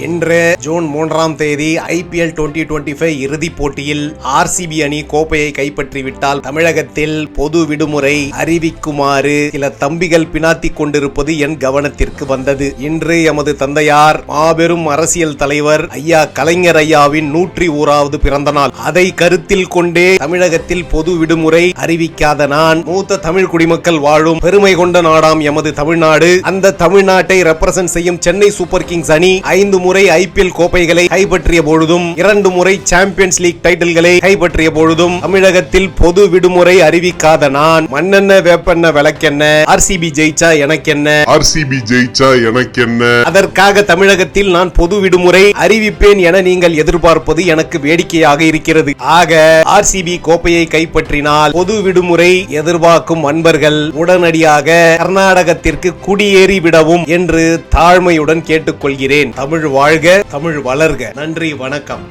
இன்று ஜூன் 3ஆம் தேதி IPL 2025 இறுதிப் போட்டியில் RCB அணி கோப்பையை கைப்பற்றிவிட்டால் தமிழகத்தில் பொது விடுமுறை அறிவிக்குமாறு சில தம்பிகள் பினாத்திக் கொண்டிருப்பது என் கவனத்திற்கு வந்தது. இன்று எமது தந்தையார் மாபெரும் அரசியல் தலைவர் ஐயா கலைஞர் ஐயாவின் 101வது பிறந்த நாள். அதை கருத்தில் கொண்டே தமிழகத்தில் பொது விடுமுறை அறிவிக்காத நான், மூத்த தமிழ் குடிமக்கள் வாழும் பெருமை கொண்ட நாடாம் எமது தமிழ்நாடு, அந்த தமிழ்நாட்டை ரெப்ரசன்ட் செய்யும் சென்னை சூப்பர் கிங்ஸ் அணி 5 முறை IPL கோப்பைகளை கைப்பற்றிய பொழுதும் 2 முறை சாம்பியன்ஸ் லீக் டைட்டில்களை கைப்பற்றிய பொழுதும் தமிழகத்தில் பொது விடுமுறை அறிவிக்காத நான், மண்ணெண்ண வேப்பெண்ண விளக்கெண்ண, RCB ஜெயிச்சா எனக்கென்ன, RCB ஜெயிச்சா எனக்கென்ன, அதற்காக தமிழகத்தில் நான் பொது விடுமுறை அறிவிப்பேன் என நீங்கள் எதிர்பார்ப்பது எனக்கு வேடிக்கையாக இருக்கிறது. ஆக RCB கோப்பையை கைப்பற்றினால் பொது விடுமுறை எதிர்பார்க்கும் அன்பர்கள் உடனடியாக கர்நாடகத்திற்கு குடியேறி விடவும் என்று தாழ்மையுடன் கேட்டுக்கொள்கிறேன். தமிழ் வாழ்க, தமிழ் வளர்க. நன்றி, வணக்கம்.